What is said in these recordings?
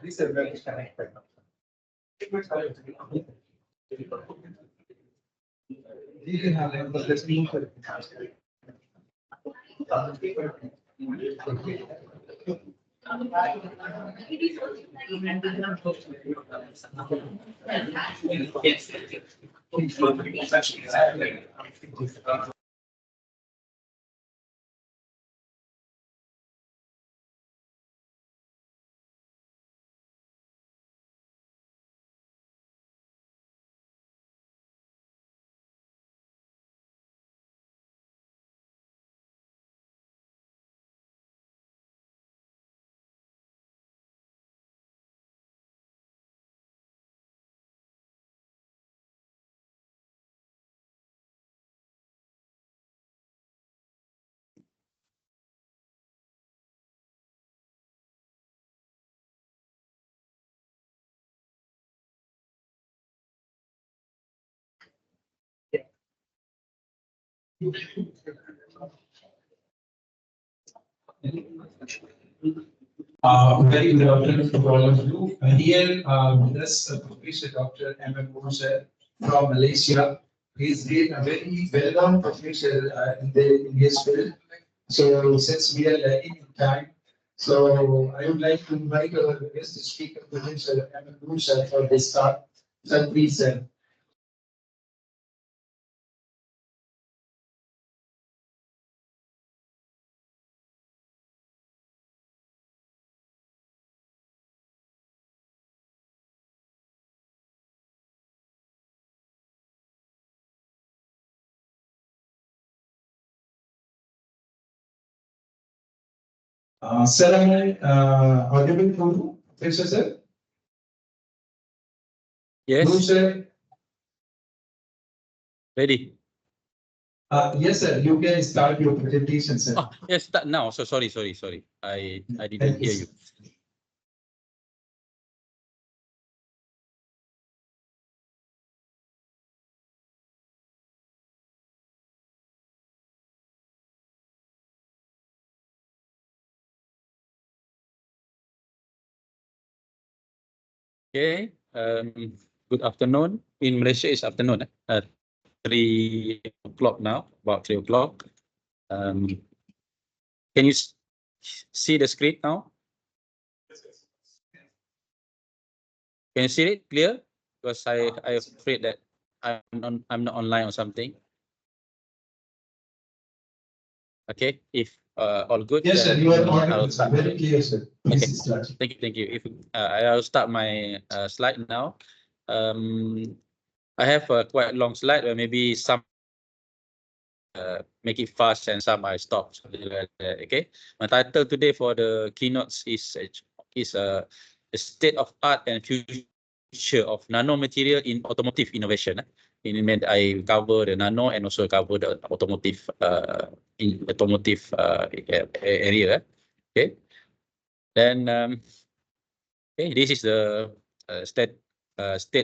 This is very connected. Very good afternoon to all of you. Here with us, Professor Dr. M.M. Musa from Malaysia. He's been a very well-known professor in his field. So since we are lagging in time, so I would like to invite our guest speaker, Professor M.M. Musa, for this talk. So please, sir. Sir, am I audible to you, Professor sir? Yes. Musa? Ready? Yes, sir. You can start your presentation, sir. Oh, yes, start now. So sorry. I didn't hear you. Okay. Good afternoon. In Malaysia, it's afternoon. 3 o'clock now. About 3 o'clock. Can you see the screen now? Can you see it clear? Because I'm afraid that I'm not online or something. Okay. If all good. Yes, sir. You are audible, I'll start. Very clear, sir. Okay. Please start. Thank you. If I'll start my slide now. I have a quite long slide, or maybe some make it fast and some I stop. Okay. My title today for the keynotes is the state of art and future of nanomaterial in automotive innovation. In I cover the nano and also cover the automotive area. Okay. Then okay, this is the state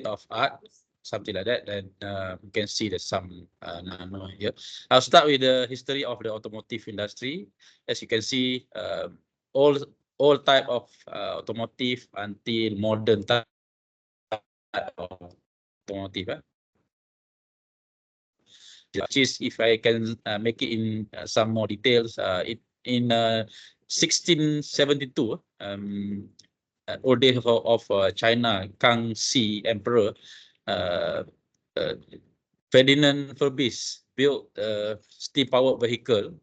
of art, something like that. Then you can see there's some nano here. I'll start with the history of the automotive industry. As you can see, all type of automotive until modern type of automotive. Which is, if I can make it in some more details, in 1672, old days of China, Kangxi Emperor, Ferdinand Forbes built a steam-powered vehicle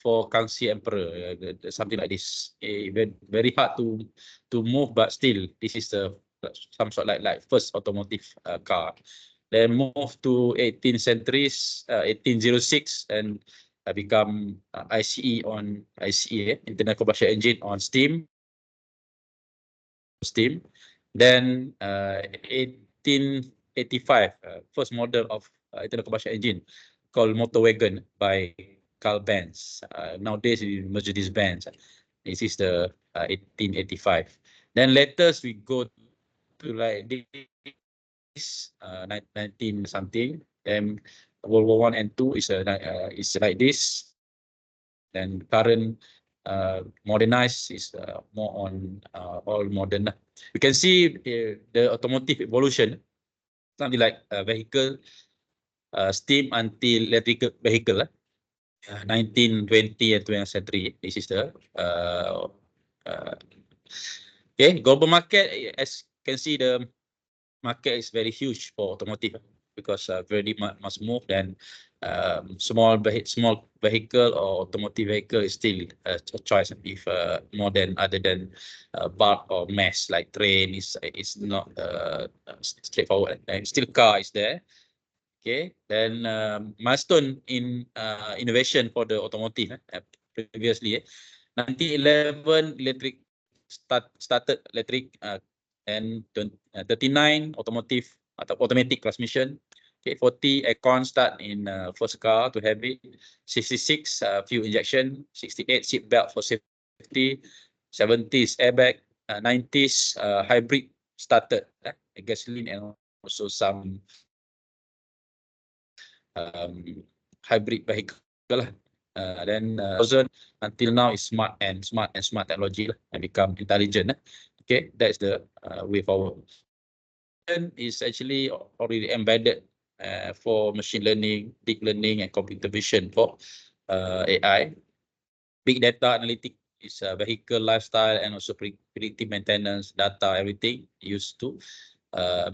for Kangxi Emperor, something like this. Very hard to move, but still, this is some sort like first automotive car. Then move to 18th centuries, 1806, and become ICE, internal combustion engine on steam. Then 1885, first model of internal combustion engine called motor wagon by Carl Benz. Nowadays it's Mercedes-Benz. This is the 1885. Then later we go to like this 19 something. Then World War I and II is like this. Then current modernized, is more on all modern. You can see the automotive evolution, something like vehicle, steam until electrical vehicle. 19, 20, and 20th century. This is the okay, global market. As you can see, the market is very huge for automotive because very much move, than small vehicle or automotive vehicle is still a choice. If more than other than bulk or mass like train is not straightforward. And still car is there. Okay, then milestone in innovation for the automotive previously. 1911 electric started electric, and 39 automotive atau automatic transmission. Okay, 40 aircon start in first car to have it. 66 fuel injection. 68 seat belt for safety. 70s airbag. 90s hybrid started, gasoline and also some hybrid vehicle lah. Then 2000 until now is smart technology lah, and become intelligent. Okay, that's the way forward. And is actually already embedded for machine learning, deep learning, and computer vision for AI. Big data analytics is vehicle lifestyle and also predictive maintenance data, everything used to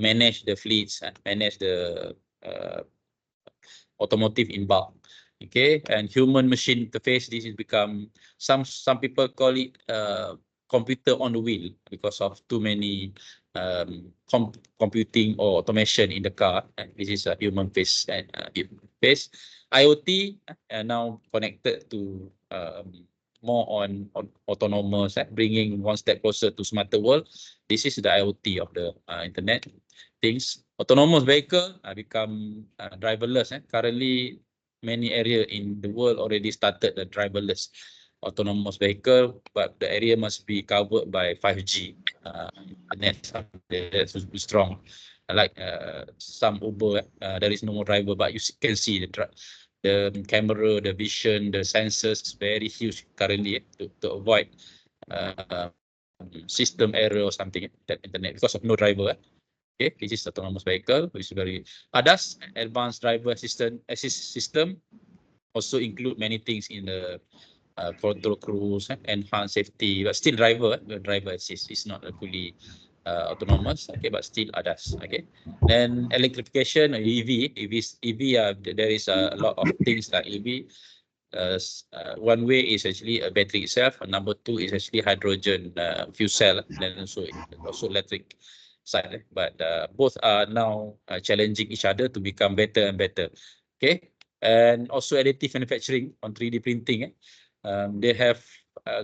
manage the fleets and manage the automotive in bulk. Okay, and human machine interface, this is become, some people call it computer on the wheel because of too many computing or automation in the car. And this is a human face and face. IoT now connected to more on autonomous, bringing one step closer to smarter world. This is the IoT of the internet things. Autonomous vehicle become driverless. Currently, many area in the world already started the driverless autonomous vehicle, but the area must be covered by 5G internet. That's strong. Like some Uber, there is no more driver, but you can see the camera, the vision, the sensors very huge currently to avoid system error or something that internet because of no driver. Okay, this is autonomous vehicle, which is very ADAS, advanced driver assist system, also include many things in the control cruise, enhanced safety, but still driver assist is not fully autonomous. Okay, but still ADAS. Okay, then electrification, EV, there is a lot of things like EV. One way is actually a battery itself. Number two is actually hydrogen fuel cell, then also electric side. But both are now challenging each other to become better and better. Okay, and also additive manufacturing on 3D printing. They have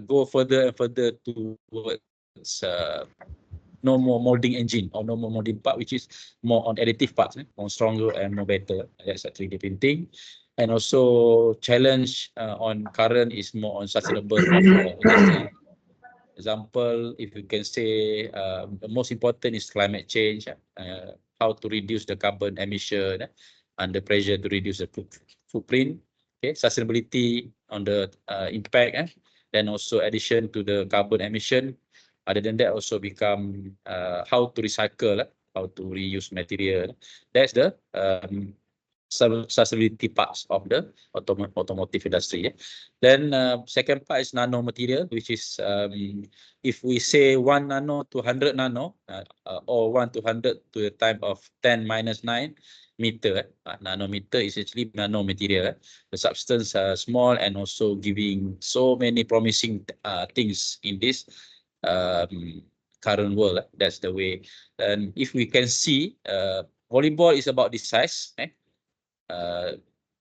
go further and further towards no more molding engine or no more molding part, which is more on additive parts, more stronger and more better. That's a 3D printing. And also challenge on current is more on sustainable industry. Example, if you can say the most important is climate change, how to reduce the carbon emission under pressure to reduce the footprint. Okay, sustainability on the impact, then also addition to the carbon emission. Other than that, also become how to recycle, how to reuse material. That's the sustainability parts of the automotive industry. Then second part is nano material, which is if we say 1 nano to 100 nano, or 1 to 100 to the time of 10 minus 9 meter. Nanometer is actually nano material. The substance small and also giving so many promising things in this current world. That's the way. And if we can see, volleyball is about this size.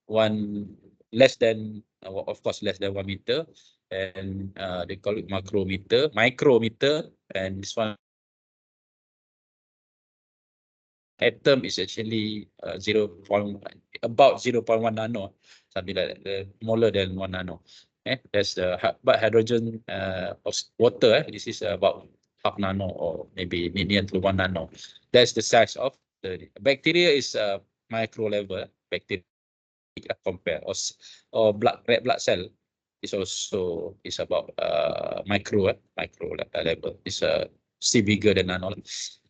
One less than, of course, less than 1 meter, and they call it micrometer, and this one atom is actually about 0.1 nano, something like that, smaller than 1 nano. That's the but hydrogen of water. This is about half nano or maybe near to 1 nano. That's the size of the bacteria. Is micro level bacteria compare or red blood cell. It's also about micro level. It's still bigger than nano.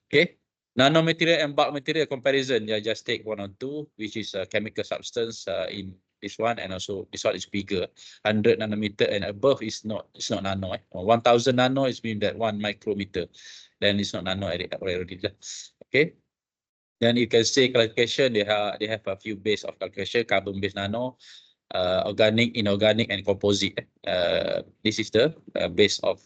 Okay. Nano material and bulk material comparison. Yeah, just take one or two, which is a chemical substance in this one, and also this one is bigger. 100 nanometer and above is not nano. 1000 nano is mean that 1 micrometer. Then it's not nano already. Okay. Then you can say classification. They have a few base of calculation: carbon based nano, organic, inorganic, and composite. This is the base of.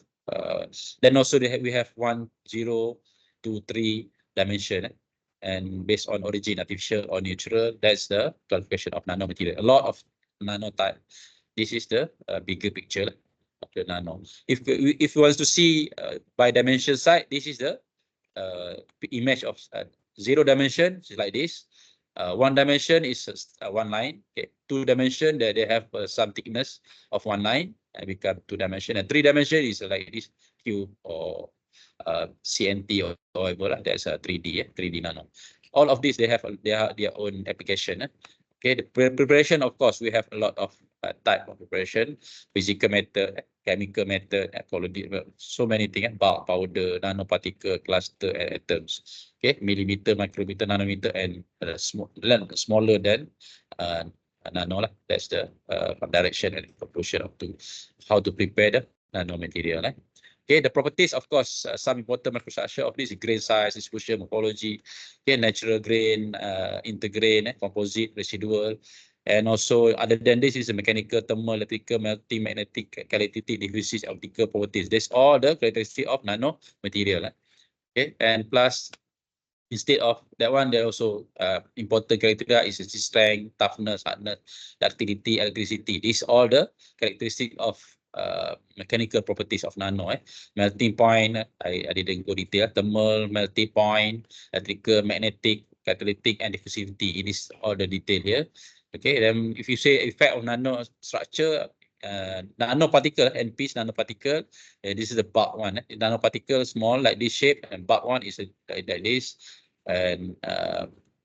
Then also we have 1, 0, 2, 3 dimension, and based on origin, artificial or natural. That's the classification of nanomaterial. A lot of nano type. This is the bigger picture of the nano. If you want to see by dimension side, this is the image of 0 dimension, is like this. 1 dimension is 1 line. Okay, 2 dimension that they have some thickness of 1 line and become 2 dimension, and 3 dimension is like this cube or CNT or whatever. That's a 3D, 3D nano. All of these they have their own application. Okay, the preparation, of course, we have a lot of type of preparation: physical method, chemical method, so many things: bulk, powder, nanoparticle, cluster, and atoms. Okay, millimeter, micrometer, nanometer, and smaller than nano. That's the direction and conclusion of how to prepare the nanomaterial. Okay, the properties, of course, some important microstructure of this: grain size, distribution, morphology, okay, natural grain, intergrain, composite, residual, and also other than this is a mechanical, thermal, electrical, melting, magnetic, catalytic, diffusive, optical properties. That's all the characteristics of nano material. Okay, and plus instead of that one, there also important criteria is strength, toughness, hardness, ductility, electricity. These all the characteristics of mechanical properties of nano. Melting point, I didn't go detail. Thermal, melting point, electrical, magnetic, catalytic, and diffusivity. It is all the detail here. Okay, then if you say effect of nano structure, nanoparticle, NPs nanoparticle, this is the bulk one. Nanoparticle small like this shape, and bulk one is like this. And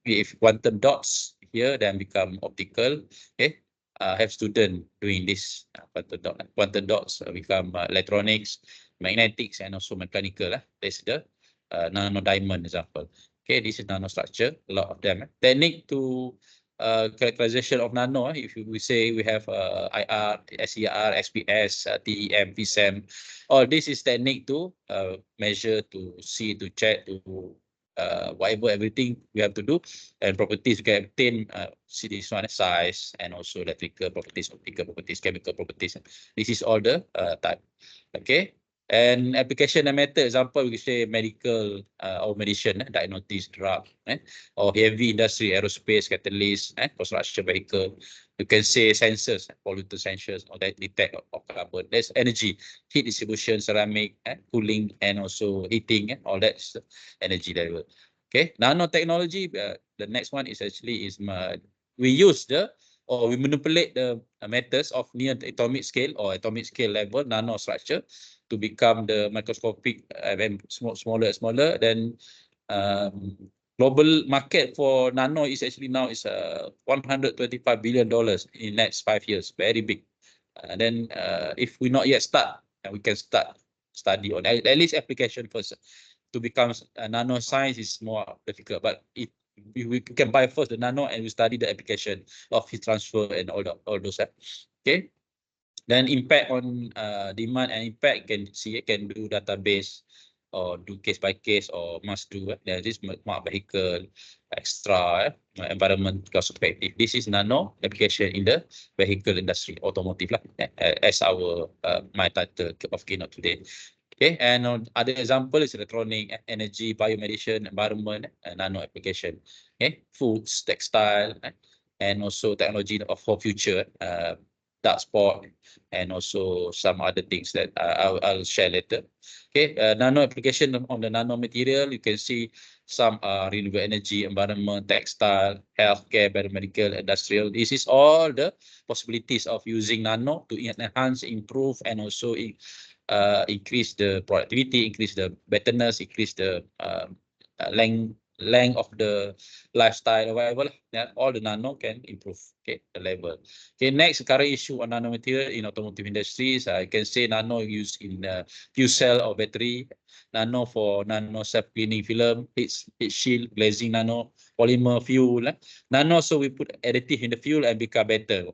if quantum dots here, then become optical. Okay, have student doing this quantum dots become electronics, magnetics, and also mechanical. That's the nano diamond example. Okay, this is nanostructure. A lot of them. Technique to characterization of nano. If we say we have IR, SER, SPS, TEM, PSEM, all this is technique to measure, to see, to check, to whatever, everything we have to do, and properties we can obtain. See this one, size, and also electrical properties, optical properties, chemical properties. This is all the type. Okay, and application and method. Example, we say medical or medicine, diagnosis, drug, or heavy industry, aerospace, catalyst, construction vehicle. You can say sensors, pollutant sensors, or that detect of carbon. There's energy, heat distribution, ceramic, cooling, and also heating. All that's energy level. Okay, nanotechnology. The next one is actually we use or we manipulate the methods of near atomic scale or atomic scale level nanostructure to become the microscopic, smaller. Then global market for nano is actually now is $125 billion in next 5 years. Very big. Then if we not yet start, we can start study on at least application first. To become nanoscience is more difficult, but we can buy first the nano and we study the application of heat transfer and all those. Okay. Then impact on demand and impact, can do database or do case by case or must do. There is smart vehicle, extra environment perspective. This is nano application in the vehicle industry, automotive as our my title of keynote today. Okay, and other example is electronic, energy, biomedicine, environment, and nano application. Okay, foods, textile, and also technology for future, dark sport, and also some other things that I'll share later. Okay, nano application on the nano material. You can see some renewable energy, environment, textile, healthcare, biomedical, industrial. This is all the possibilities of using nano to enhance, improve, and also increase the productivity, increase the betterness, increase the length of the lifestyle or whatever, yeah, all the nano can improve, okay, the level. Okay, next current issue on nanomaterial in automotive industries, I can say nano used in fuel cell or battery, nano for nano self-cleaning film, heat shield, glazing nano, polymer fuel. Nano, so we put additive in the fuel and become better,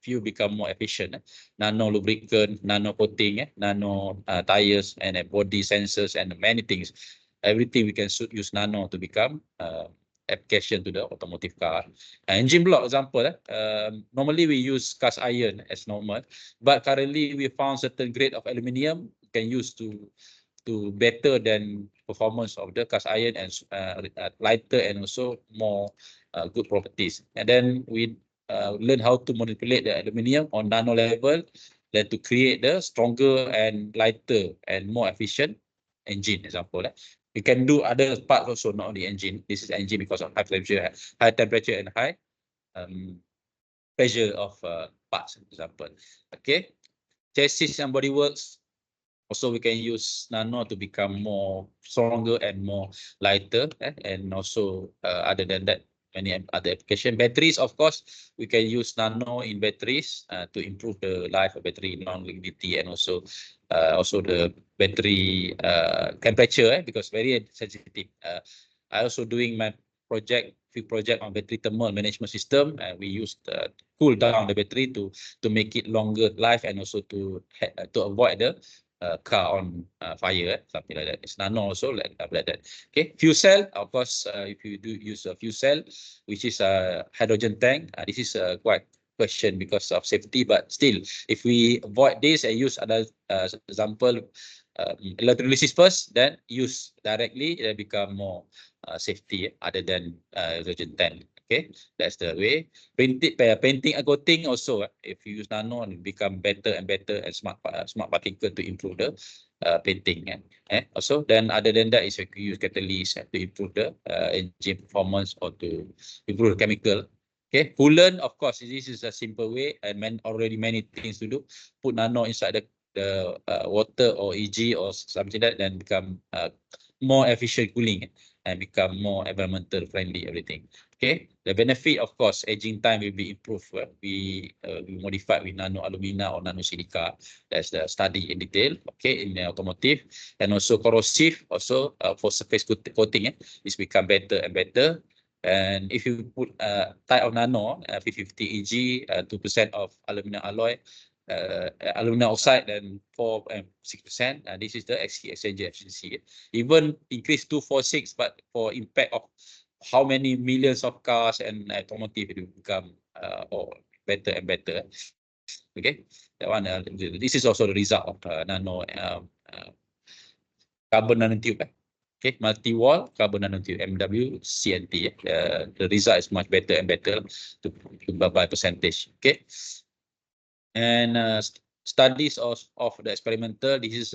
fuel become more efficient. Nano lubricant, nano coating, nano tires and body sensors and many things. Everything we can use nano to become application to the automotive car. Engine block example, normally we use cast iron as normal, but currently we found certain grade of aluminium can use to better than performance of the cast iron and lighter and also more good properties. And then we learn how to manipulate the aluminium on nano level, then to create the stronger and lighter and more efficient engine example. We can do other parts also, not only engine. This is engine because of high temperature and high pressure of parts example. Okay, chassis and bodyworks. Also, we can use nano to become more stronger and more lighter, and also other than that, many other application. Batteries, of course, we can use nano in batteries to improve the life of battery non-liquidity and also the battery temperature, because very sensitive. I also doing my few project on battery thermal management system, and we use cool down the battery to make it longer life and also to avoid the car on fire, something like that. It's nano also like that. Okay, fuel cell, of course, if you do use a fuel cell, which is a hydrogen tank, this is quite question because of safety, but still, if we avoid this and use another example, electrolysis first, then use directly, it become more safety other than hydrogen tank. Okay, that's the way. Painting and coating also, if you use nano, it become better and better and smart particle to improve the painting. Also, then other than that is you use catalyst to improve the engine performance or to improve the chemical. Okay, coolant, of course, this is a simple way and already many things to do. Put nano inside the water or EG or something like that, then become more efficient cooling and become more environmental friendly, everything. Okay, the benefit, of course, aging time will be improved. We modify with nano alumina or nano silica. That's the study in detail. Okay, in the automotive, and also corrosive. Also for surface coating, it's become better and better. And if you put type of nano, 50 EG, 2% of aluminum alloy, aluminum oxide, then 4 and 6%. And this is the exchange efficiency. Even increase 246, but for impact of how many millions of cars and automotive, it will become better and better. Okay, that one. This is also the result of nano carbon nanotube. Okay, multi-wall carbon nanotube, MW CNT. The result is much better and better by percentage. Okay, and studies of the experimental. This is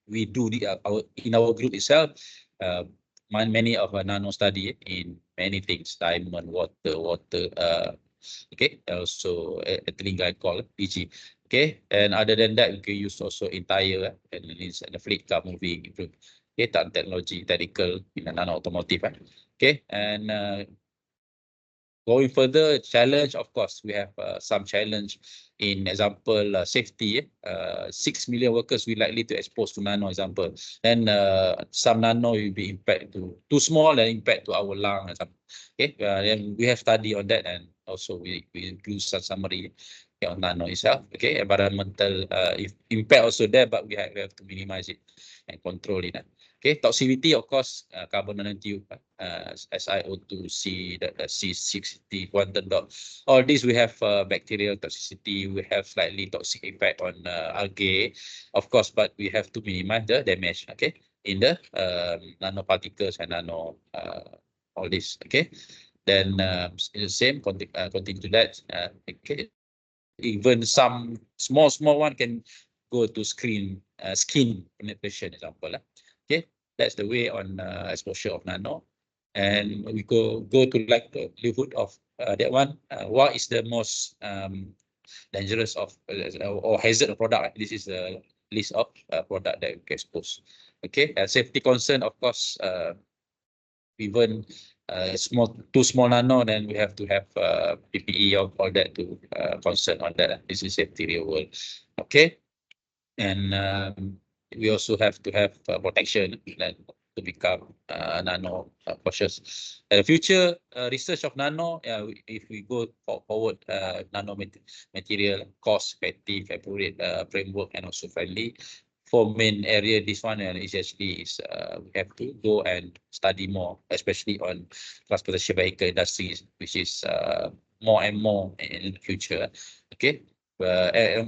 we do in our group itself. Many of a nano study in many things, diamond, water, okay, also ethylene glycol, EG. Okay, and other than that, we can use also in tire and the fleet car moving, improve. Okay, technology, technical in a nano automotive. Okay, and going further, challenge, of course, we have some challenge in example, safety. 6 million workers will likely to expose to nano example. Then some nano will be impact to too small and impact to our lung. Okay, then we have study on that, and also we do some summary on nano itself. Okay, environmental impact also there, but we have to minimize it and control it. Okay, toxicity, of course, carbon nanotube, SiO2, C60, quantum dot. All these we have bacterial toxicity. We have slightly toxic effect on algae, of course, but we have to minimize the damage. Okay, in the nanoparticles and nano all this. Okay, then the same continue to that. Okay, even some small one can go to skin penetration example. Okay, that's the way on exposure of nano. And we go to like the livelihood of that one. What is the most dangerous of or hazard product? This is the list of product that we can expose. Okay, safety concern, of course, even too small nano, then we have to have PPE of all that to concern on that. This is safety real world. Okay, and we also have to have protection and to become nano cautious. The future research of nano, if we go forward, nano material cost effective, accurate framework, and also friendly. For main area, this one is actually we have to go and study more, especially on transportation vehicle industries, which is more and more in the future. Okay,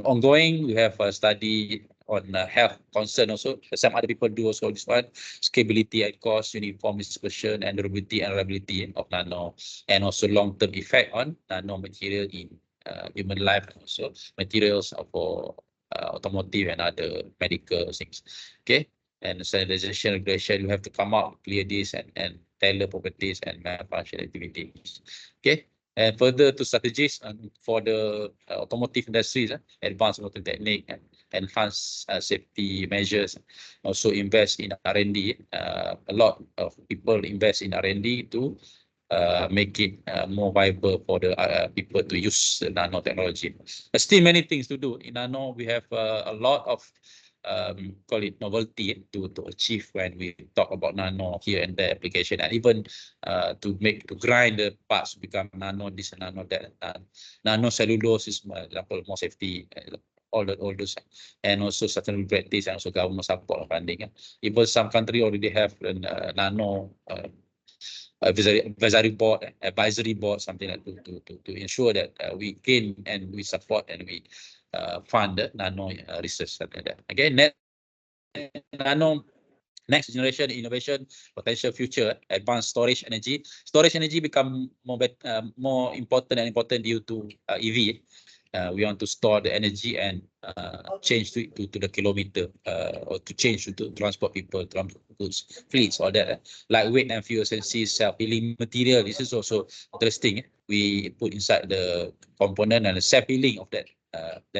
ongoing, we have a study on health concern also. Some other people do also this one: scalability and cost, uniform dispersion, and durability and reliability of nano, and also long-term effect on nano material in human life, and also materials for automotive and other medical things. Okay, and standardization regulation, you have to come out, clear this, and tailor properties and malfunction activities. Okay, and further to strategies for the automotive industries, advanced motor technique and enhanced safety measures. Also invest in R&D. A lot of people invest in R&D to make it more viable for the people to use nanotechnology. There's still many things to do. In nano, we have a lot of call it novelty to achieve when we talk about nano here and there application, and even to grind the parts to become nano this and nano that. Nano cellulose is, for example, more safety. All those, and also certain practice and also government support funding. Even some country already have nano advisory board, something like to ensure that we gain and we support and we fund the nano research, something like that. Again, nano next generation innovation, potential future, advanced storage energy. Storage energy become more important due to EV. We want to store the energy and change to the kilometer or to change to transport people, transport goods, fleets, all that. Lightweight and fuel efficiency, self-healing material. This is also interesting. We put inside the component and the self-healing of that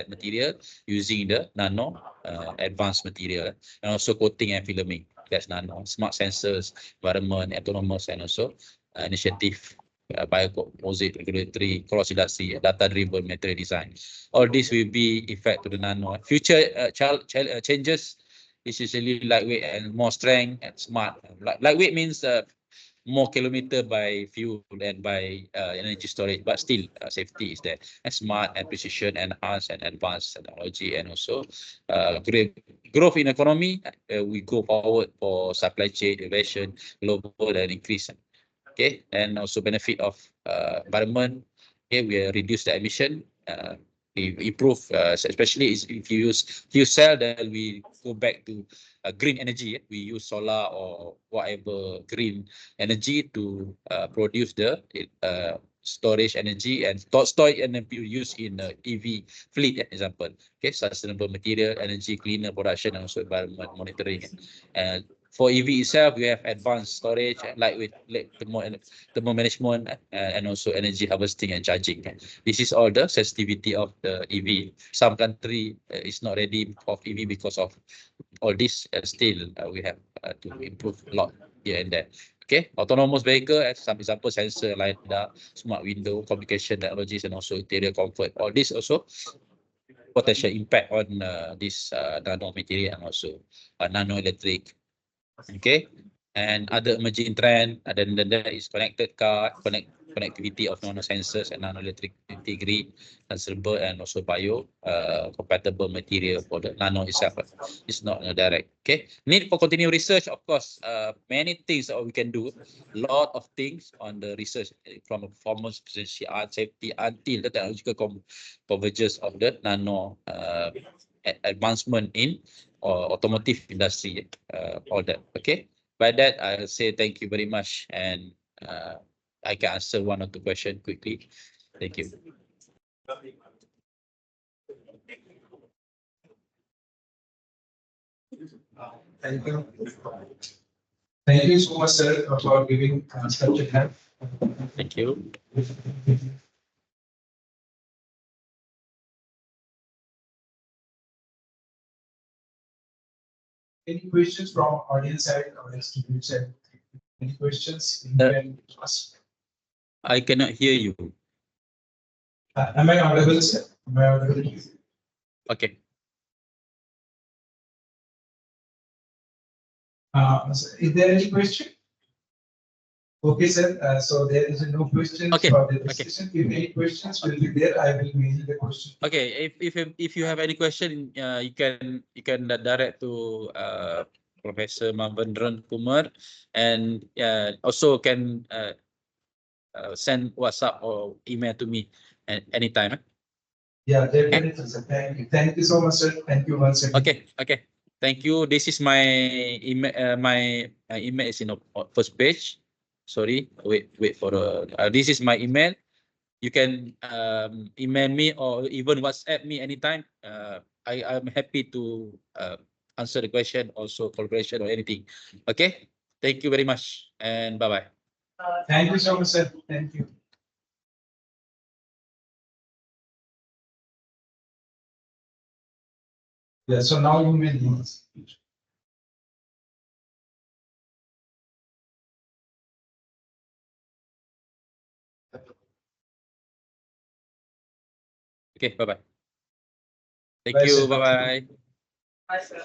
material using the nano advanced material, and also coating and filming. That's nano. Smart sensors, environment, autonomous, and also initiative. Biocomposite, regulatory, cross-industry, data-driven material design. All this will be effect to the nano. Future changes is usually lightweight and more strength and smart. Lightweight means more kilometer by fuel and by energy storage, but still safety is there. And smart and precision, enhanced and advanced technology, and also growth in economy. We go forward for supply chain innovation, global and increase. Okay, and also benefit of environment. Okay, we reduce the emission. We improve, especially if you use fuel cell, then we go back to green energy. We use solar or whatever green energy to produce the storage energy and store it and then use in EV fleet, example. Okay, sustainable material, energy, cleaner production, and also environment monitoring. And for EV itself, we have advanced storage, lightweight thermal management, and also energy harvesting and charging. This is all the sensitivity of the EV. Some country is not ready of EV because of all this. Still, we have to improve a lot here and there. Okay, autonomous vehicle, as some example, sensor, LiDAR, smart window, communication technologies, and also interior comfort. All this also potential impact on this nano material and also nano electric. Okay, and other emerging trend other than that is connected car, connectivity of nano sensors and nano electric integrate, transferable, and also bio compatible material for the nano itself. It's not direct. Okay, need for continued research, of course. Many things that we can do, lot of things on the research from performance, efficiency, art, safety, until the technological convergence of the nano advancement in automotive industry, all that. Okay, by that I'll say thank you very much, and I can answer one or two questions quickly. Thank you. Thank you. Thank you so much, sir, for giving such a help. Thank you. Any questions from audience side or student side? Any questions? You Uh, can ask. I cannot hear you. Am I audible, sir? Am I audible? Okay. Is there any question? Okay, sir. So there is no questions Okay, for the okay. discussion. If any questions will be there, I will mail the question. Okay, if you have any question, you can direct to Professor Mavendran Kumar, and also can send WhatsApp or email to me anytime. Yeah, definitely, sir. Thank you. Thank you so much, sir. Thank you once again. Okay, okay. Thank you. This is my email. My email is in the first page. Sorry, wait for this is my email. You can email me or even WhatsApp me anytime. I'm happy to answer the question, also collaboration or anything. Okay. Thank you very much and bye bye. Thank you so much, sir. Thank you. Yeah, so now you may leave. Okay. Bye bye. Thank Bye, you. sir. Bye bye. Bye, sir.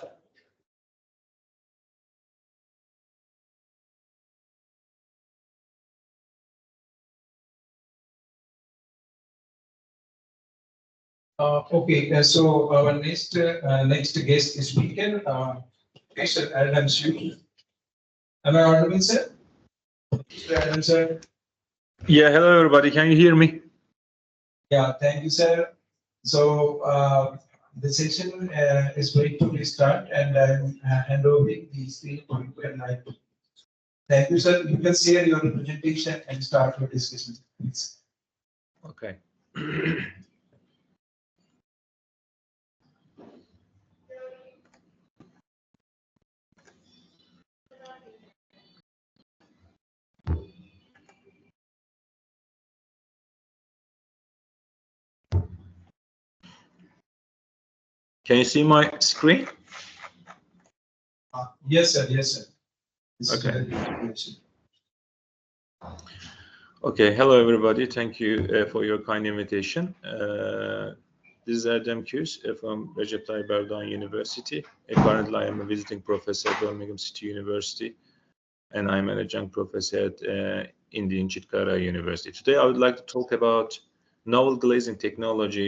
Okay, so our next guest speaker, Mr. Adam Shu. Am I audible, sir? Mr. Adam, sir. Yeah, hello everybody. Can you hear me? Yeah, thank you, sir. So the session is going to start, and I'm hand over the screen to you. And thank you, sir. You can share your presentation and start your discussion, please. Okay. Can you see my screen? Yes, sir. Yes, sir. This is Okay. the presentation. Okay, hello everybody. Thank you for your kind invitation. This is Erdem Küs from Recep Tayyip Erdoğan University. Currently, I am a visiting professor at Birmingham City University, and I'm an adjunct professor at Indian Chitkara University. Today, I would like to talk about novel glazing technology